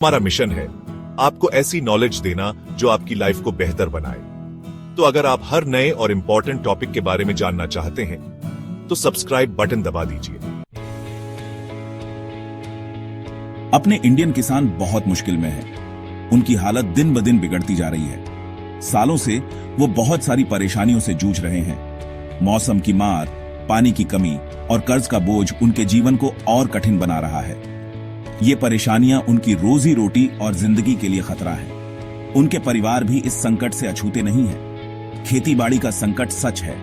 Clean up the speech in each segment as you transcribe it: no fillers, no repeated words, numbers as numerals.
हमारा मिशन है आपको ऐसी नॉलेज देना जो आपकी लाइफ को बेहतर बनाए। तो अगर आप हर नए और इम्पोर्टेंट टॉपिक के बारे में जानना चाहते हैं तो सब्सक्राइब बटन दबा दीजिए। अपने इंडियन किसान बहुत मुश्किल में हैं। उनकी हालत दिन ब दिन बिगड़ती जा रही है। सालों से वो बहुत सारी परेशानियों से जूझ रहे हैं। मौसम की मार, पानी की कमी और कर्ज का बोझ उनके जीवन को और कठिन बना रहा है। ये परेशानियां उनकी रोजी रोटी और जिंदगी के लिए खतरा है। उनके परिवार भी इस संकट से अछूते नहीं है। खेती बाड़ी का संकट सच है।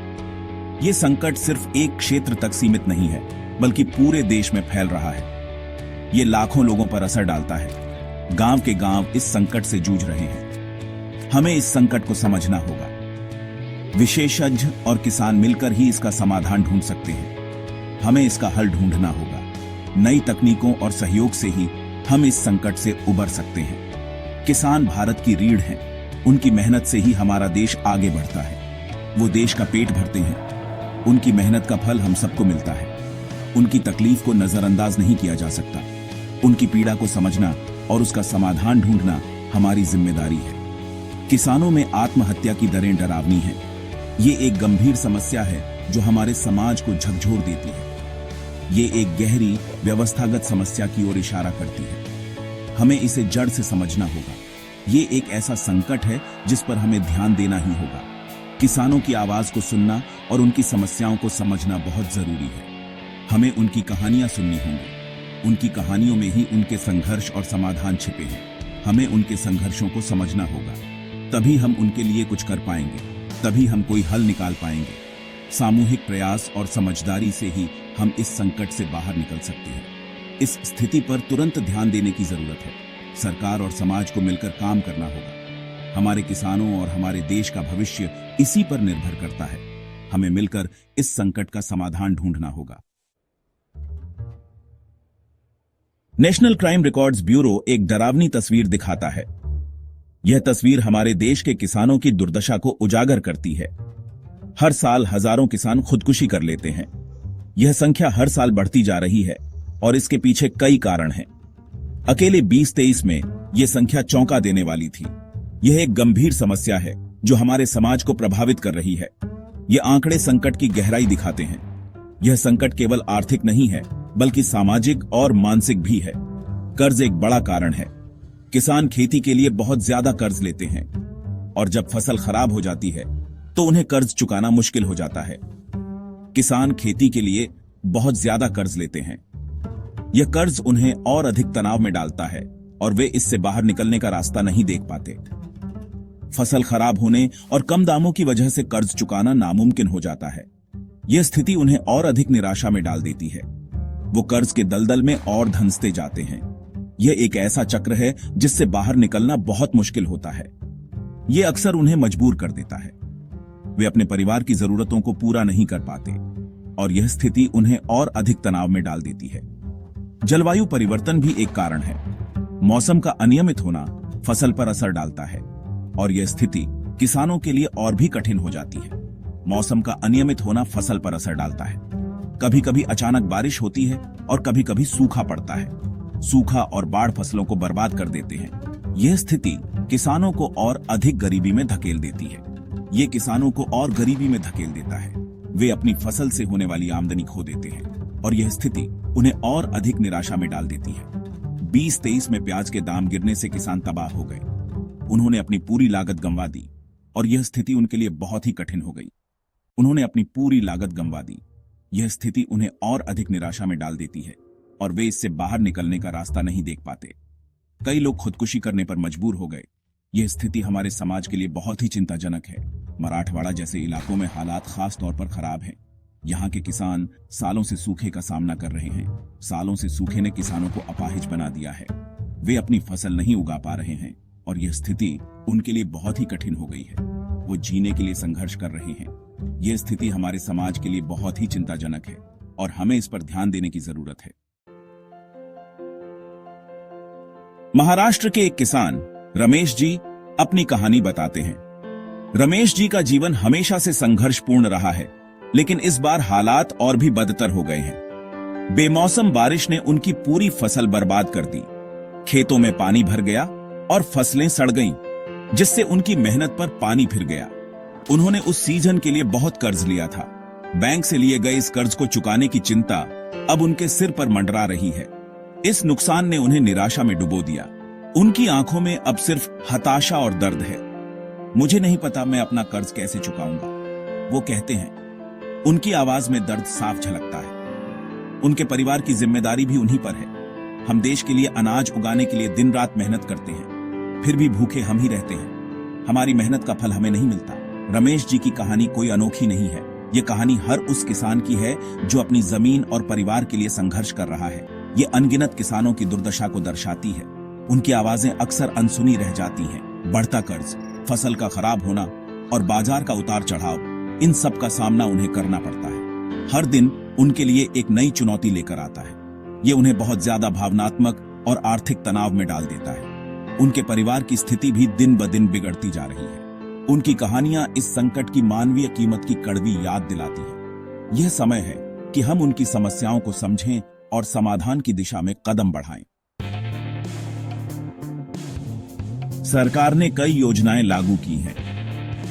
ये संकट सिर्फ एक क्षेत्र तक सीमित नहीं है, बल्कि पूरे देश में फैल रहा है। ये लाखों लोगों पर असर डालता है। गांव के गांव इस संकट से जूझ रहे हैं। हमें इस संकट को समझना होगा। विशेषज्ञ और किसान मिलकर ही इसका समाधान ढूंढ सकते हैं। हमें इसका हल ढूंढना होगा। नई तकनीकों और सहयोग से ही हम इस संकट से उबर सकते हैं। किसान भारत की रीढ़ हैं। उनकी मेहनत से ही हमारा देश आगे बढ़ता है। वो देश का पेट भरते हैं। उनकी मेहनत का फल हम सबको मिलता है। उनकी तकलीफ को नजरअंदाज नहीं किया जा सकता। उनकी पीड़ा को समझना और उसका समाधान ढूंढना हमारी जिम्मेदारी है। किसानों में आत्महत्या की दरें डरावनी हैं। ये एक गंभीर समस्या है जो हमारे समाज को झकझोर देती है। ये एक गहरी व्यवस्थागत समस्या की ओर इशारा करती है। हमें इसे जड़ से समझना होगा। ये एक ऐसा संकट है जिस पर हमें ध्यान देना ही होगा। किसानों की आवाज को सुनना और उनकी समस्याओं को समझना बहुत जरूरी है। हमें उनकी कहानियां सुननी होंगी। उनकी कहानियों में ही उनके संघर्ष और समाधान छिपे हैं। हमें उनके संघर्षों को समझना होगा। तभी हम उनके लिए कुछ कर पाएंगे। तभी हम कोई हल निकाल पाएंगे। सामूहिक प्रयास और समझदारी से ही हम इस संकट से बाहर निकल सकते हैं। इस स्थिति पर तुरंत ध्यान देने की जरूरत है। सरकार और समाज को मिलकर काम करना होगा। हमारे किसानों और हमारे देश का भविष्य इसी पर निर्भर करता है। हमें मिलकर इस संकट का समाधान ढूंढना होगा। नेशनल क्राइम रिकॉर्ड्स ब्यूरो एक डरावनी तस्वीर दिखाता है। यह तस्वीर हमारे देश के किसानों की दुर्दशा को उजागर करती है। हर साल हजारों किसान खुदकुशी कर लेते हैं। यह संख्या हर साल बढ़ती जा रही है और इसके पीछे कई कारण हैं। अकेले 2023 में यह संख्या चौंका देने वाली थी। यह एक गंभीर समस्या है जो हमारे समाज को प्रभावित कर रही है। ये आंकड़े संकट की गहराई दिखाते हैं। यह संकट केवल आर्थिक नहीं है, बल्कि सामाजिक और मानसिक भी है। कर्ज एक बड़ा कारण है। किसान खेती के लिए बहुत ज्यादा कर्ज लेते हैं और जब फसल खराब हो जाती है तो उन्हें कर्ज चुकाना मुश्किल हो जाता है। किसान खेती के लिए बहुत ज्यादा कर्ज लेते हैं। यह कर्ज उन्हें और अधिक तनाव में डालता है और वे इससे बाहर निकलने का रास्ता नहीं देख पाते। फसल खराब होने और कम दामों की वजह से कर्ज चुकाना नामुमकिन हो जाता है। यह स्थिति उन्हें और अधिक निराशा में डाल देती है। वो कर्ज के दलदल में और धंसते जाते हैं। यह एक ऐसा चक्र है जिससे बाहर निकलना बहुत मुश्किल होता है। यह अक्सर उन्हें मजबूर कर देता है। वे अपने परिवार की जरूरतों को पूरा नहीं कर पाते और यह स्थिति उन्हें और अधिक तनाव में डाल देती है। जलवायु परिवर्तन भी एक कारण है। मौसम का अनियमित होना फसल पर असर डालता है और यह स्थिति किसानों के लिए और भी कठिन हो जाती है। मौसम का अनियमित होना फसल पर असर डालता है। कभी कभी अचानक बारिश होती है और कभी कभी सूखा पड़ता है। सूखा और बाढ़ फसलों को बर्बाद कर देते हैं। यह स्थिति किसानों को और अधिक गरीबी में धकेल देती है। ये किसानों को और गरीबी में धकेल देता है। वे अपनी फसल से होने वाली आमदनी खो देते हैं और यह स्थिति उन्हें और अधिक निराशा में डाल देती है। 2023 में प्याज के दाम गिरने से किसान तबाह हो गए। उन्होंने अपनी पूरी लागत गंवा दी और यह स्थिति उनके लिए बहुत ही कठिन हो गई। उन्होंने अपनी पूरी लागत गंवा दी। यह स्थिति उन्हें और अधिक निराशा में डाल देती है और वे इससे बाहर निकलने का रास्ता नहीं देख पाते। कई लोग खुदकुशी करने पर मजबूर हो गए। यह स्थिति हमारे समाज के लिए बहुत ही चिंताजनक है। मराठवाड़ा जैसे इलाकों में हालात खास तौर पर खराब हैं। यहाँ के किसान सालों से सूखे का सामना कर रहे हैं। सालों से सूखे ने किसानों को अपाहिज बना दिया है। वे अपनी फसल नहीं उगा पा रहे हैं और यह स्थिति उनके लिए बहुत ही कठिन हो गई है। वो जीने के लिए संघर्ष कर रहे हैं। यह स्थिति हमारे समाज के लिए बहुत ही चिंताजनक है और हमें इस पर ध्यान देने की जरूरत है। महाराष्ट्र के एक किसान रमेश जी अपनी कहानी बताते हैं। रमेश जी का जीवन हमेशा से संघर्षपूर्ण रहा है, लेकिन इस बार हालात और भी बदतर हो गए हैं। बेमौसम बारिश ने उनकी पूरी फसल बर्बाद कर दी। खेतों में पानी भर गया और फसलें सड़ गईं, जिससे उनकी मेहनत पर पानी फिर गया। उन्होंने उस सीजन के लिए बहुत कर्ज लिया था। बैंक से लिए गए इस कर्ज को चुकाने की चिंता अब उनके सिर पर मंडरा रही है। इस नुकसान ने उन्हें निराशा में डुबो दिया। उनकी आंखों में अब सिर्फ हताशा और दर्द है। मुझे नहीं पता मैं अपना कर्ज कैसे चुकाऊंगा, वो कहते हैं। उनकी आवाज में दर्द साफ झलकता है। उनके परिवार की जिम्मेदारी भी उन्हीं पर है। हम देश के लिए अनाज उगाने के लिए दिन रात मेहनत करते हैं, फिर भी भूखे हम ही रहते हैं। हमारी मेहनत का फल हमें नहीं मिलता। रमेश जी की कहानी कोई अनोखी नहीं है। ये कहानी हर उस किसान की है जो अपनी जमीन और परिवार के लिए संघर्ष कर रहा है। ये अनगिनत किसानों की दुर्दशा को दर्शाती है। उनकी आवाजें अक्सर अनसुनी रह जाती हैं। बढ़ता कर्ज, फसल का खराब होना और बाजार का उतार चढ़ाव, इन सब का सामना उन्हें करना पड़ता है। हर दिन उनके लिए एक नई चुनौती लेकर आता है। ये उन्हें बहुत ज्यादा भावनात्मक और आर्थिक तनाव में डाल देता है। उनके परिवार की स्थिति भी दिन ब दिन बिगड़ती जा रही है। उनकी कहानियां इस संकट की मानवीय कीमत की कड़वी याद दिलाती हैं। यह समय है कि हम उनकी समस्याओं को समझें और समाधान की दिशा में कदम बढ़ाएं। सरकार ने कई योजनाएं लागू की हैं।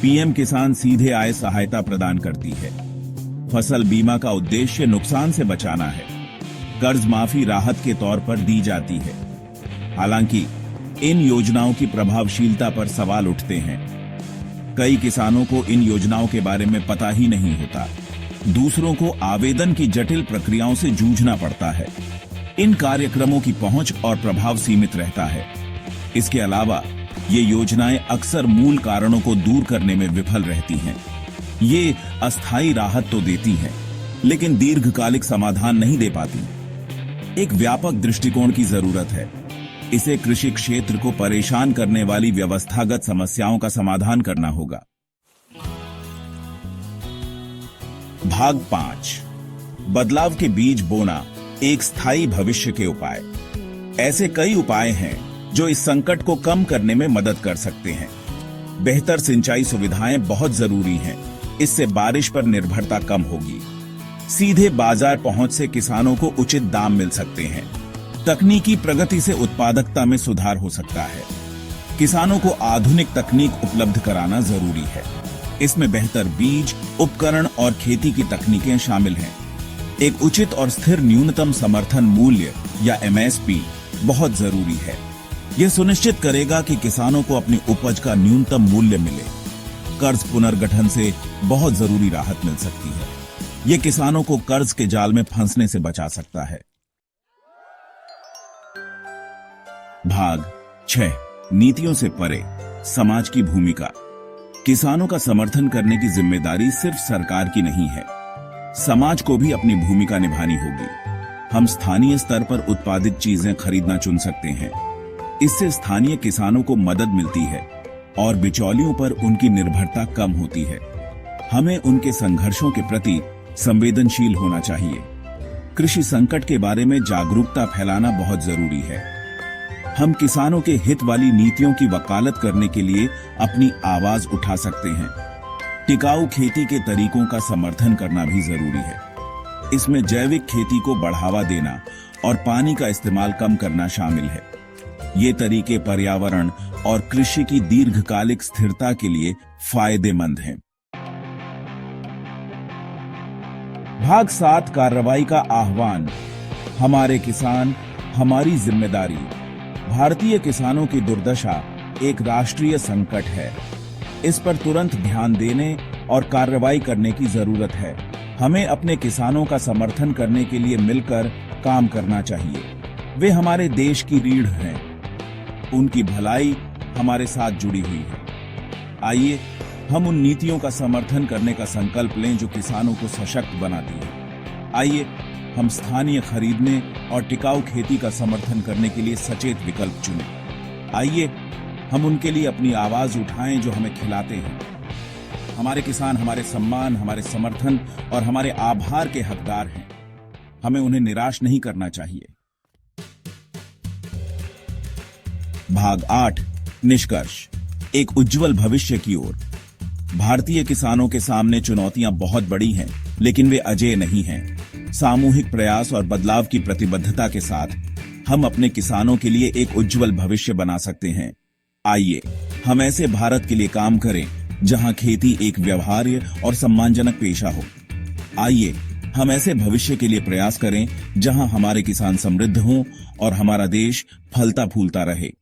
पीएम किसान सीधे आय सहायता प्रदान करती है। फसल बीमा का उद्देश्य नुकसान से बचाना है। कर्ज माफी राहत के तौर पर दी जाती है। हालांकि इन योजनाओं की प्रभावशीलता पर सवाल उठते हैं। कई किसानों को इन योजनाओं के बारे में पता ही नहीं होता। दूसरों को आवेदन की जटिल प्रक्रियाओं से जूझना पड़ता है। इन कार्यक्रमों की पहुंच और प्रभाव सीमित रहता है। इसके अलावा ये योजनाएं अक्सर मूल कारणों को दूर करने में विफल रहती हैं। ये अस्थायी राहत तो देती हैं, लेकिन दीर्घकालिक समाधान नहीं दे पाती। एक व्यापक दृष्टिकोण की जरूरत है। इसे कृषि क्षेत्र को परेशान करने वाली व्यवस्थागत समस्याओं का समाधान करना होगा। भाग 5, बदलाव के बीज बोना, एक स्थायी भविष्य के उपाय। ऐसे कई उपाय हैं जो इस संकट को कम करने में मदद कर सकते हैं। बेहतर सिंचाई सुविधाएं बहुत जरूरी हैं। इससे बारिश पर निर्भरता कम होगी। सीधे बाजार पहुंच से किसानों को उचित दाम मिल सकते हैं। तकनीकी प्रगति से उत्पादकता में सुधार हो सकता है। किसानों को आधुनिक तकनीक उपलब्ध कराना जरूरी है। इसमें बेहतर बीज, उपकरण और खेती की तकनीकें शामिल हैं। एक उचित और स्थिर न्यूनतम समर्थन मूल्य या MSP बहुत जरूरी है। यह सुनिश्चित करेगा कि किसानों को अपनी उपज का न्यूनतम मूल्य मिले। कर्ज पुनर्गठन से बहुत जरूरी राहत मिल सकती है। यह किसानों को कर्ज के जाल में फंसने से बचा सकता है। भाग 6, नीतियों से परे, समाज की भूमिका। किसानों का समर्थन करने की जिम्मेदारी सिर्फ सरकार की नहीं है। समाज को भी अपनी भूमिका निभानी होगी। हम स्थानीय स्तर पर उत्पादित चीजें खरीदना चुन सकते हैं। इससे स्थानीय किसानों को मदद मिलती है और बिचौलियों पर उनकी निर्भरता कम होती है। हमें उनके संघर्षों के प्रति संवेदनशील होना चाहिए। कृषि संकट के बारे में जागरूकता फैलाना बहुत जरूरी है। हम किसानों के हित वाली नीतियों की वकालत करने के लिए अपनी आवाज उठा सकते हैं। टिकाऊ खेती के तरीकों का समर्थन करना भी जरूरी है। इसमें जैविक खेती को बढ़ावा देना और पानी का इस्तेमाल कम करना शामिल है। ये तरीके पर्यावरण और कृषि की दीर्घकालिक स्थिरता के लिए फायदेमंद हैं। भाग 7, कार्रवाई का आह्वान। हमारे किसान, हमारी जिम्मेदारी। भारतीय किसानों की दुर्दशा एक राष्ट्रीय संकट है। इस पर तुरंत ध्यान देने और कार्रवाई करने की जरूरत है। हमें अपने किसानों का समर्थन करने के लिए मिलकर काम करना चाहिए। वे हमारे देश की रीढ़ हैं। उनकी भलाई हमारे साथ जुड़ी हुई है। आइए हम उन नीतियों का समर्थन करने का संकल्प लें जो किसानों को सशक्त बनाती है। आइए हम स्थानीय खरीदने और टिकाऊ खेती का समर्थन करने के लिए सचेत विकल्प चुनें। आइए हम उनके लिए अपनी आवाज उठाएं जो हमें खिलाते हैं। हमारे किसान हमारे सम्मान, हमारे समर्थन और हमारे आभार के हकदार हैं। हमें उन्हें निराश नहीं करना चाहिए। भाग 8, निष्कर्ष, एक उज्जवल भविष्य की ओर। भारतीय किसानों के सामने चुनौतियां बहुत बड़ी हैं, लेकिन वे अजेय नहीं हैं। सामूहिक प्रयास और बदलाव की प्रतिबद्धता के साथ हम अपने किसानों के लिए एक उज्जवल भविष्य बना सकते हैं। आइए हम ऐसे भारत के लिए काम करें जहां खेती एक व्यवहार्य और सम्मानजनक पेशा हो। आइए हम ऐसे भविष्य के लिए प्रयास करें जहां हमारे किसान समृद्ध हों और हमारा देश फलता फूलता रहे।